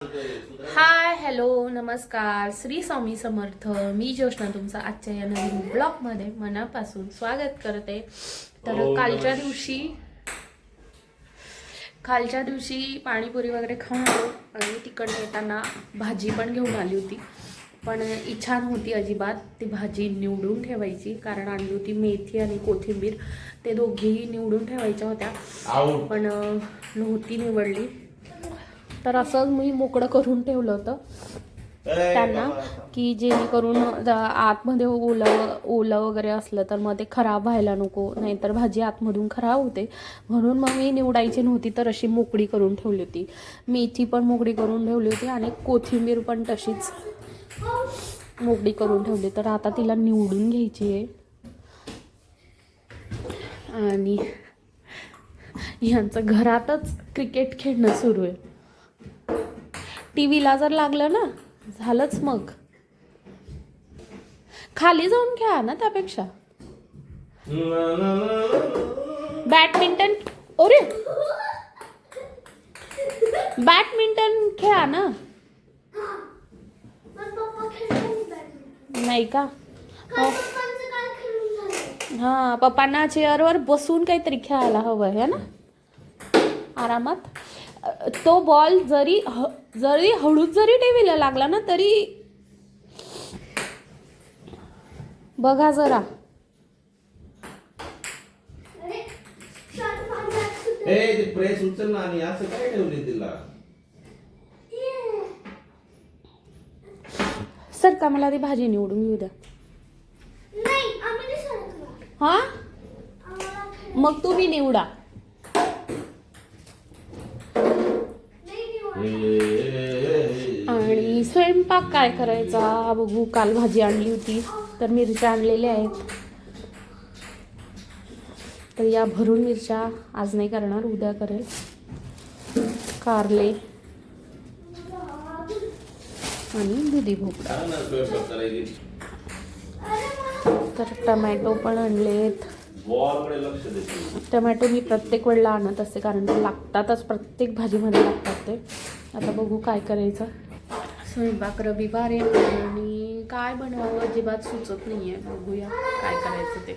Hi hello नमस्कार श्री स्वामी समर्थ. मी ज्योष्णा तुमचं आजच्या या नवीन ब्लॉग मध्ये मनापासून स्वागत करते. तर कालच्या दिवशी पाणीपुरी वगैरे खाऊन आलो आणि तिकडे येताना भाजी पण घेऊन आली होती. पण इच्छा नव्हती अजिबात ती भाजी निवडून ठेवायची, कारण आणली होती मेथी आणि कोथिंबीर. ते दोघेही निवडून ठेवायच्या होत्या पण नव्हती निवडली. तर असं मी मोकळं करून ठेवलं होतं त्यांना, की जेणेकरून आतमध्ये ओलं वगैरे असलं तर मग ते खराब व्हायला नको, नाहीतर भाजी आतमधून खराब होते. म्हणून मग मी निवडायची नव्हती, तर अशी मोकळी करून ठेवली होती. मेथी पण मोकळी करून ठेवली होती आणि कोथिंबीर पण तशीच मोकळी करून ठेवली. तर आता तिला निवडून घ्यायची आहे. आणि यांचं घरातच क्रिकेट खेळणं सुरू आहे. टीव्हीला जर लागलं ना झालंच, मग खाली जाऊन खेळा ना. त्यापेक्षा बॅडमिंटन, ओरे बॅडमिंटन खेळा ना. नाही का? हा, पप्पांना चेअरवर बसून काहीतरी खेळायला हवं आहे ना, आरामात. तो बॉल जरी हळूच जरी टीव्हीला लागला ना तरी बघा जरा. प्रेस उचल ना. आणि असं काय ठेवले तिला? सर का मला ती भाजी निवडून घेऊ द्या. हा, मग तुम्ही निवडा. आणि स्वयंपाक काय करायचा बघू. काल भाजी आणली होती तर मिरच्या आणलेल्या आहेत, तर या भरून मिरच्या आज नाही करणार, उद्या करेल. कारले आणि दुधी भोपळा. तर टमॅटो पण आणलेत. टमॅटो मी प्रत्येक वेळेला आणत असते, कारण ते लागतातच, प्रत्येक भाजीमध्ये लागतात ते. आता बघू काय करायचं. स्वयंपाक रविवार आहे आणि काय बनवावं अजिबात सुचत नाहीये. बघूया काय करायचं ते.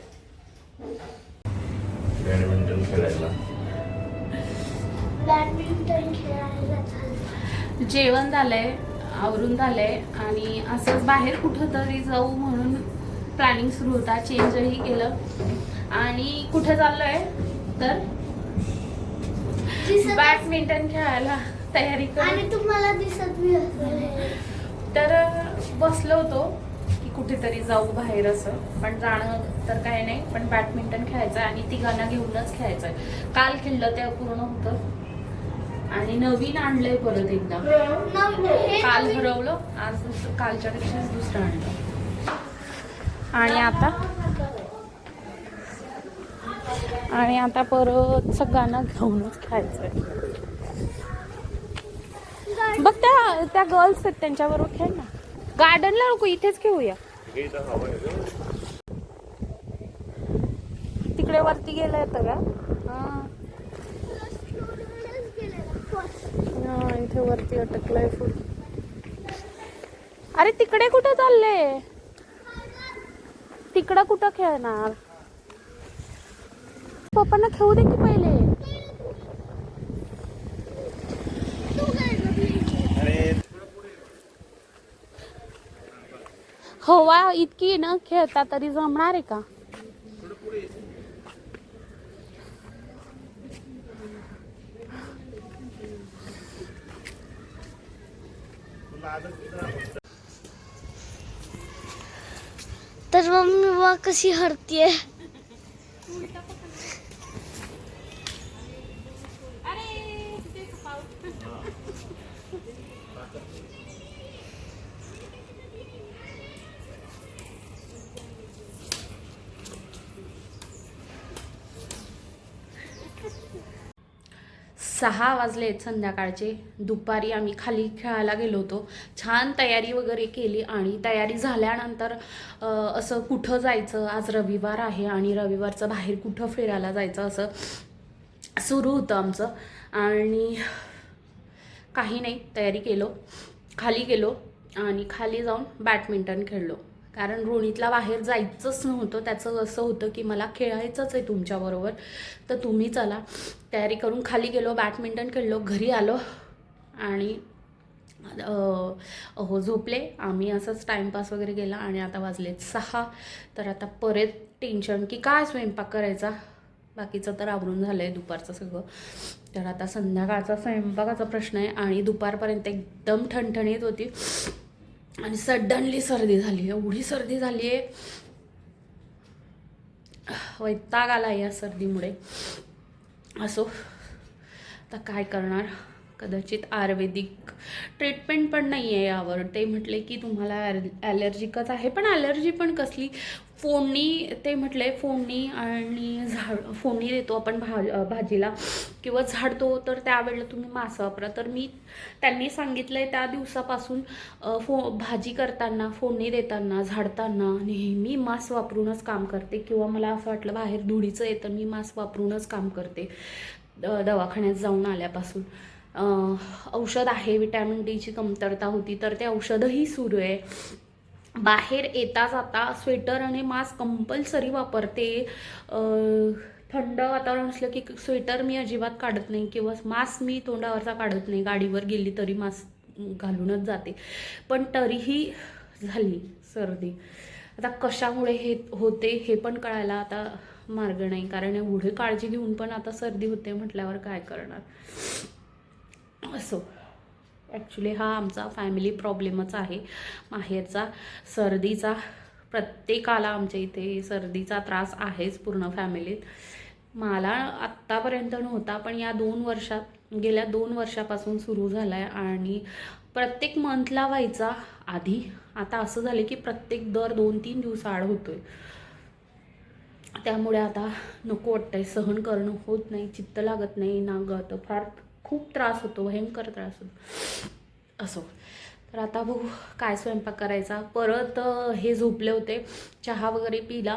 बॅडमिंटन खेळायला जेवण झालंय, आवरून झालंय आणि असंच बाहेर कुठं तरी जाऊ म्हणून प्लॅनिंग सुरू होता. चेंजही केलं आणि कुठे चाललोय तर बॅडमिंटन खेळायला तयारी कर. आणि तुम्हाला दिसत तर बसलो होतो की कुठेतरी जाऊ बाहेर असं, पण जाणं तर काय नाही, पण बॅडमिंटन खेळायचं आणि तिघांना घेऊनच खेळायचंय. काल खेळलं ते पूर्ण होतं आणि नवीन आणलंय परत एकदा. काल हरवलं, आज कालच्या पेक्षा दुसरं आणलं. आणि आता परत सगळ्यांना घेऊनच खेळायचंय. बघ त्या गर्ल्स आहेत त्यांच्याबरोबर खेळ ना. गार्डनला नको, इथेच खेळूया. तिकडे वरती गेलं येतं का? हा, इथे वरती अटकलंय फुल. अरे तिकडे कुठे चालले? तिकडं कुठं खेळणार? पप्पांना खेळू दे की पहिले. हवा इतकी ना, खेळता तरी जमणार आहे का? तर मम्मी बघ कशी हरतीये. सहा वाजलेत संध्याकाळचे. दुपारी आम्ही खाली खेळायला गेलो होतो. छान तयारी वगैरे केली आणि तयारी झाल्यानंतर असं कुठं जायचं, आज रविवार आहे आणि रविवारचं बाहेर कुठं फिरायला जायचं असं सुरू होतं आमचं. आणि काही नाही, तयारी केलो, खाली गेलो आणि खाली जाऊन बॅडमिंटन खेळलो. कारण रोणीतला बाहेर जायचंच नव्हतं. त्याचं असं होतं की मला खेळायचंच आहे तुमच्याबरोबर, तर तुम्ही चला. तयारी करून खाली गेलो, बॅडमिंटन खेळलो, घरी आलो आणि झोपले. आम्ही असंच टाईमपास वगैरे केला आणि आता वाजलेत 6. तर आता परत टेन्शन की काय स्वयंपाक करायचा. बाकीचं तर आवरून झालं आहे दुपारचं सगळं. तर आता संध्याकाळचा स्वयंपाकाचा प्रश्न आहे. आणि दुपारपर्यंत एकदम ठणठणीत होती आणि सडनली सर्दी झाली. एवढी सर्दी झाली आहे, वैताग आला या सर्दीमुळे. असो, आता काय करणार. कदाचित आयुर्वेदिक ट्रीटमेंट पण नाही आहे यावर. ते म्हटले की तुम्हाला ॲलर्जिकच आहे. पण ॲलर्जी पण कसली, फोडणी, ते म्हटले फोडणी आणि फोडणी देतो आपण भाजीला किंवा झाडतो, तर त्यावेळेला तुम्ही मास्क वापरा. तर मी त्यांनी सांगितलं आहे त्या दिवसापासून भाजी करताना, फोडणी देताना, झाडताना नेहमी मास्क वापरूनच काम करते. किंवा मला असं वाटलं बाहेर धुळीचं आहे तर मी मास्क वापरूनच काम करते दवाखान्यात जाऊन आल्यापासून. औषध आहे, विटॅमिन डीची कमतरता होती तर ते औषधही सुरू आहे. बाहेर येता जाता स्वेटर आणि मास्क कंपल्सरी वापरते. थंड वातावरण असलं की स्वेटर मी अजिबात काढत नाही किंवा मास्क मी तोंडावरचा काढत नाही. गाडीवर गेली तरी मास्क घालूनच जाते. पण तरीही झाली सर्दी. आता कशामुळे हे होते हे पण कळायला आता मार्ग नाही. कारण एवढी काळजी घेऊन पण आता सर्दी होते म्हटल्यावर काय करणार. असो, ॲक्च्युली हा आमचा फॅमिली प्रॉब्लेमच आहे माहेरचा, सर्दीचा. प्रत्येकाला आमच्या इथे सर्दीचा त्रास आहेच पूर्ण फॅमिलीत. मला आत्तापर्यंत नव्हता, पण या गेल्या 2 वर्षापासून सुरू झाला आहे. आणि प्रत्येक मंथला व्हायचा आधी. आता असं झालं की प्रत्येक दर 2-3 दिवसाआड होतोय. त्यामुळे आता नको वाटतंय, सहन करणं होत नाही, चित्त लागत नाही, नागत फार खूप त्रास होतो, भयंकर त्रास होतो. असो, तर आता बघू काय स्वयंपाक करायचा. परत हे झोपले होते, चहा वगैरे पिला,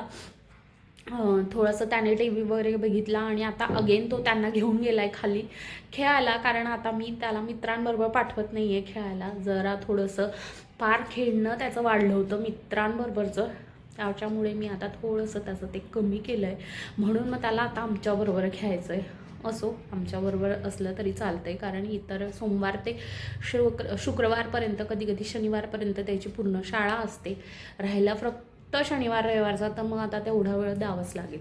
थोडंसं त्याने TV वगैरे बघितला आणि आता अगेन तो त्यांना घेऊन गेला आहे खाली खेळायला. कारण आता मी त्याला मित्रांबरोबर पाठवत नाही आहे खेळायला. जरा थोडंसं फार खेळणं त्याचं वाढलं होतं मित्रांबरोबरचं, त्याच्यामुळे मी आता थोडंसं त्याचं ते कमी केलं आहे. म्हणून मग त्याला आता आमच्याबरोबर खेळायचं आहे. असो, आमच्याबरोबर असलं तरी चालतं आहे. कारण इतर सोमवार ते शुक्रवारपर्यंत, कधी कधी शनिवारपर्यंत त्याची पूर्ण शाळा असते. राहायला फक्त शनिवार रविवारचा, तर मग आता तेवढा वेळ द्यावंच लागेल.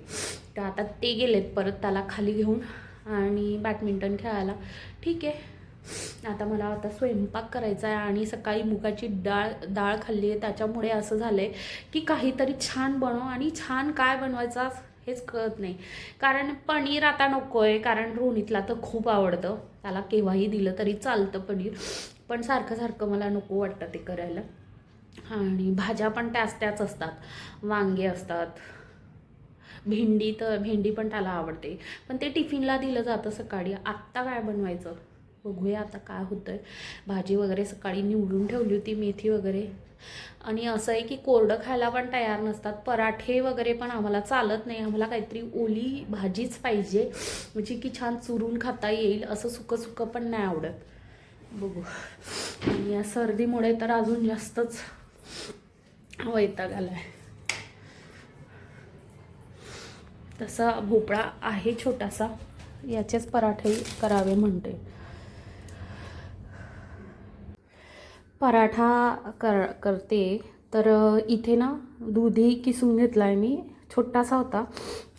तर आता ते गेलेत परत त्याला खाली घेऊन आणि बॅडमिंटन खेळायला. ठीक आहे, आता मला आता स्वयंपाक करायचा आहे. आणि सकाळी मुगाची डाळ खाल्ली आहे, त्याच्यामुळे असं झालं आहे की काहीतरी छान बनव. आणि छान काय बनवायचं हेच कळत नाही. कारण पनीर आता नको आहे, कारण रोणीतला तर खूप आवडतं, त्याला केव्हाही दिलं तरी चालतं पनीर. पण सारखं सारखं मला नको वाटतं ते करायला. आणि भाज्या पण त्याच असतात, वांगे असतात, भेंडी पण त्याला आवडते. पण ते टिफिनला दिलं जातं सकाळी. आत्ता काय बनवायचं बघूया आता काय होतं आहे. भाजी वगैरे सकाळी निवडून ठेवली होती, मेथी वगैरे. आणि असं आहे की कोरडं खायला पण तयार नसतात. पराठे वगैरे पण आम्हाला चालत नाही. आम्हाला काहीतरी ओली भाजीच पाहिजे, म्हणजे की छान चुरून खाता येईल. असं सुकं पण नाही आवडत. बघू. आणि या सर्दीमुळे तर अजून जास्तच वैताग आला आहे. तसा भोपळा आहे छोटासा, याचेच पराठे करावे म्हणते. पराठा करते तर इथे ना दुधी किसून घेतला आहे मी, छोटासा होता.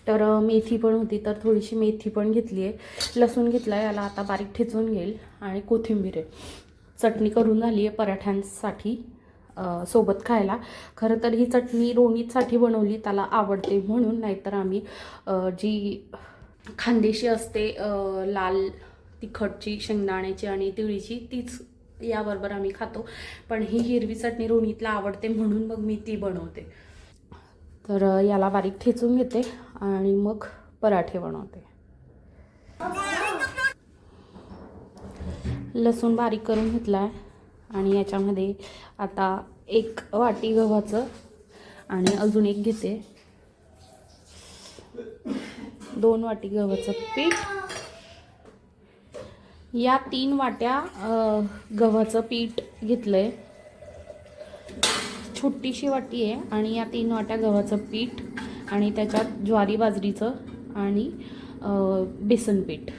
तर मेथी पण होती तर थोडीशी मेथी पण घेतली आहे. लसूण घेतला आहे, याला आता बारीक ठेचून घेईल. आणि कोथिंबीर आहे. चटणी करून झाली आहे पराठ्यांसाठी सोबत खायला. खरं तर ही चटणी रोणीसाठी बनवली, त्याला आवडते म्हणून. नाहीतर आम्ही जी खानदेशी असते लाल तिखटची, शेंगदाण्याची आणि तिळीची, तीच याबरोबर आम्ही खातो. पण ही हिरवी चटणी रोणीतला आवडते म्हणून मग मी ती बनवते. तर याला बारीक ठेचून घेते आणि मग पराठे बनवते. लसूण बारीक करून घेतला आहे आणि याच्यामध्ये आता 1 वाटी गव्हाचं आणि अजून एक घेते 2 वाटी गव्हाचं पीठ. या 3 वाट्या गव्हाचं पीठ घेतलं आहे. छोटीशी वाटी आहे आणि या 3 वाट्या गव्हाचं पीठ आणि त्याच्यात ज्वारी बाजरीचं आणि बेसन पीठ.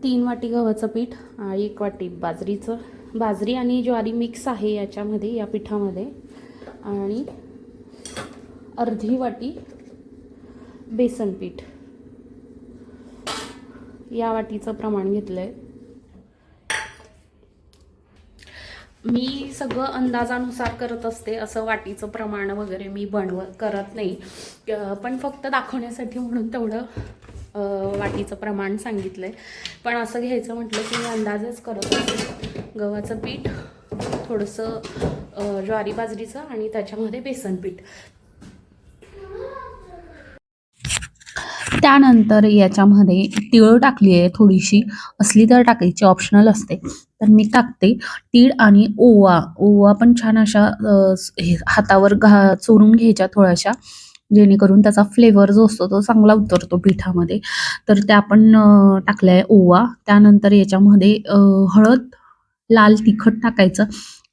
3 वाटी गव्हाचं पीठ आणि 1 वाटी बाजरीचं. बाजरी आणि ज्वारी मिक्स आहे याच्यामध्ये, या पिठामध्ये. आणि अर्धी वाटी बेसन पीठ. या वाटीचं प्रमाण घेतलं आहे. मी सगळं अंदाजानुसार करत असते, असं वाटीचं प्रमाण वगैरे मी करत नाही, पण फक्त दाखवण्यासाठी म्हणून तेवढं वाटीचं प्रमाण सांगितलं आहे. पण असं घ्यायचं म्हटलं की मी अंदाजच करत असते. गव्हाचं पीठ, थोडंसं ज्वारी बाजरीचं आणि त्याच्यामध्ये बेसन पीठ. त्यानंतर याच्यामध्ये तीळ टाकली आहे, थोडीशी असली तर टाकायची, ऑप्शनल असते, तर मी टाकते. तीळ आणि ओवा पण छान अशा हातावर चोरून घ्यायच्या थोड्याशा, जेणेकरून त्याचा फ्लेवर जो असतो तो चांगला उतरतो पिठामध्ये. तर त्या पण टाकल्या आहे ओवा. त्यानंतर याच्यामध्ये हळद, लाल तिखट टाकायचं.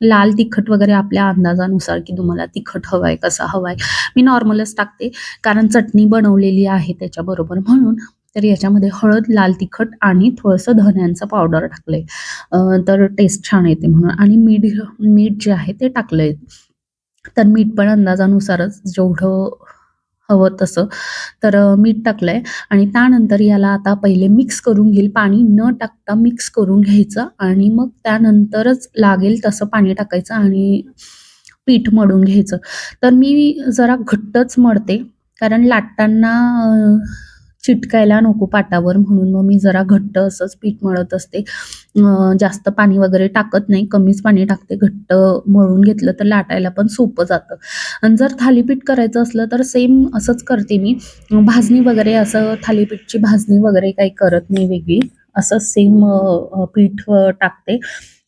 लाल तिखट वगैरे आपल्या अंदाजानुसार, की तुम्हाला तिखट हवं आहे, कसा हवा आहे. मी नॉर्मलच टाकते कारण चटणी बनवलेली आहे त्याच्याबरोबर म्हणून. तर याच्यामध्ये हळद, लाल तिखट आणि थोडंसं धन्यांचं पावडर टाकलंय, तर टेस्ट छान येते म्हणून. आणि मीठ जे आहे ते टाकलंय. तर मीठ पण अंदाजानुसारच, जेवढं हवं तसं. तर मीठ टाकलंय आणि त्यानंतर याला आता पहिले मिक्स करून घेईल. पाणी न टाकता मिक्स करून घ्यायचं आणि मग त्यानंतरच लागेल तसं पाणी टाकायचं आणि पीठ मळून घ्यायचं. तर मी जरा घट्टच मळते कारण लाटताना चिटकायला नको पाटावर, म्हणून मग मी जरा घट्ट असंच पीठ मळत असते. जास्त पाणी वगैरे टाकत नाही, कमीच पाणी टाकते. घट्ट मळून घेतलं तर लाटायला पण सोपं जातं. आणि जर थालीपीठ करायचं असलं तर सेम असंच करते मी. भाजणी वगैरे असं थालीपीठची भाजणी वगैरे काही करत नाही वेगळी, असं सेम पीठ टाकते.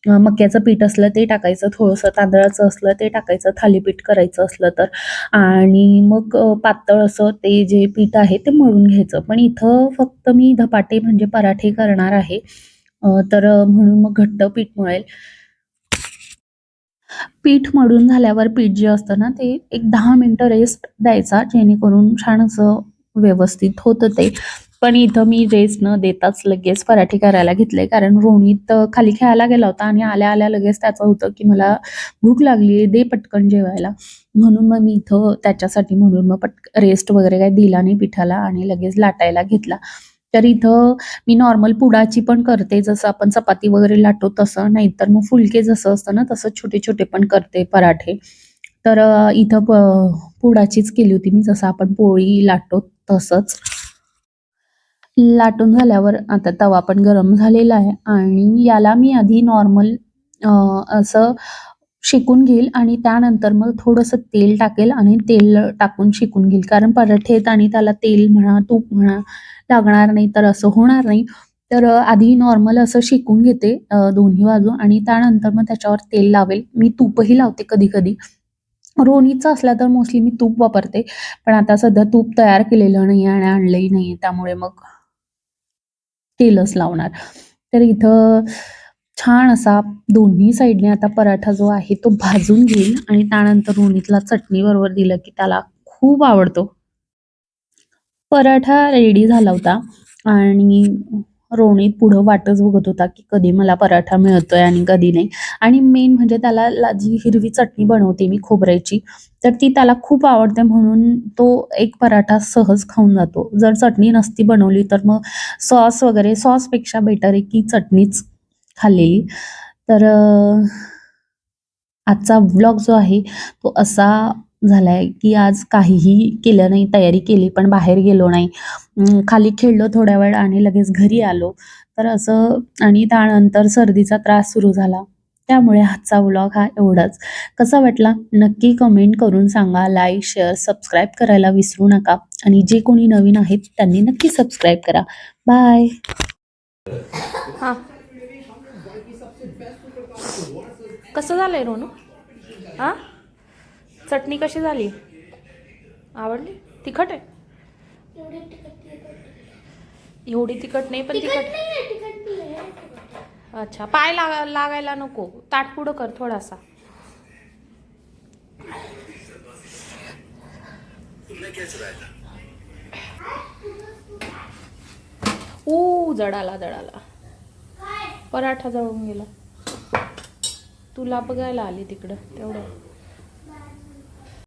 मक्याचं पीठ असलं ते टाकायचं, थोडंसं तांदळाचं असलं ते टाकायचं थालीपीठ करायचं असलं तर. आणि मग पातळ असं ते जे पीठ आहे ते मळून घ्यायचं. पण इथं फक्त मी धपाटे म्हणजे पराठे करणार आहे, तर म्हणून मग घट्ट पीठ मळेल. पीठ मळून झाल्यावर पीठ जे असतं ना ते एक 10 मिनिटं रेस्ट द्यायचा, जेणेकरून छान असं व्यवस्थित होतं ते. पण इथं मी रेस्ट न देताच लगेच पराठे करायला घेतले, कारण रोहित खाली खेळायला गेला होता आणि आल्या आल्या लगेच त्याचं होतं की मला भूक लागली, दे पटकन जेवायला. म्हणून मग मी इथं त्याच्यासाठी म्हणून मग रेस्ट वगैरे काही दिला नाही पिठाला आणि लगेच लाटायला घेतला. तर इथं मी नॉर्मल पुडाची पण करते, जसं आपण चपाती वगैरे लाटतो तसं, नाहीतर मग फुलके जसं असतं ना तसं छोटे छोटे पण करते पराठे. तर इथं पुडाचीच केली होती मी, जसं आपण पोळी लाटतो तसंच. लाटून झाल्यावर आता तवा पण गरम झालेला आहे आणि याला मी आधी नॉर्मल असं शेकून घेईल आणि त्यानंतर मग थोडंसं तेल टाकेल आणि तेल टाकून शेकून घेईल, कारण पराठे आणि त्याला तेल म्हणा तूप म्हणा लागणार नाही, तर असं होणार नाही. तर आधी नॉर्मल असं शेकून घेते दोन्ही बाजू आणि त्यानंतर मग त्याच्यावर तेल लावेल. मी तूपही लावते कधी कधी. रोणीचा असला तर मोस्टली मी तूप वापरते, पण आता सध्या तूप तयार केलेलं नाही आणि आणलंही नाही, त्यामुळे मग तेलच लावणार. तर इथं छान असा दोन्ही साईडने आता पराठा जो आहे तो भाजून घेईल आणि त्यानंतर रोणीतला चटणी बरोबर दिलं की त्याला खूप आवडतो. पराठा रेडी झाला होता आणि रोणीत पुढं वाटच बघत होता की कधी मला पराठा मिळतोय आणि कधी नाही. आणि मेन म्हणजे त्याला जी हिरवी चटणी बनवते मी खोबऱ्याची, तर ती त्याला खूप आवडते, म्हणून तो एक पराठा सहज खाऊन जातो. जर चटणी नसती बनवली तर मग सॉस वगैरे, सॉसपेक्षा बेटर आहे की चटणीच खाल्लेली. तर आजचा व्लॉग जो आहे तो असा झालाय की आज काहीही केलं नाही, तयारी केली पण बाहेर गेलो नाही. खाली खेळलो थोड्या वेळ आणि लगेच घरी आलो. तर असं, आणि त्यानंतर सर्दीचा त्रास सुरू झाला. त्यामुळे आजचा व्लॉग हा एवढाच. कसा वाटला नक्की कमेंट करून सांगा. लाईक, शेअर, सबस्क्राईब करायला विसरू नका आणि जे कोणी नवीन आहेत त्यांनी नक्की सबस्क्राईब करा. बाय. हां, कसं झालंय रोनू? हां, चटणी कशी झाली? आवडली? तिखट आहे? एवढी तिखट नाही, पण तिखट. अच्छा, पाय लागायला नको. ताट पुढं कर थोडासा. जळाला. पराठा जळून गेला. तुला बघायला आली तिकडं तेवढं.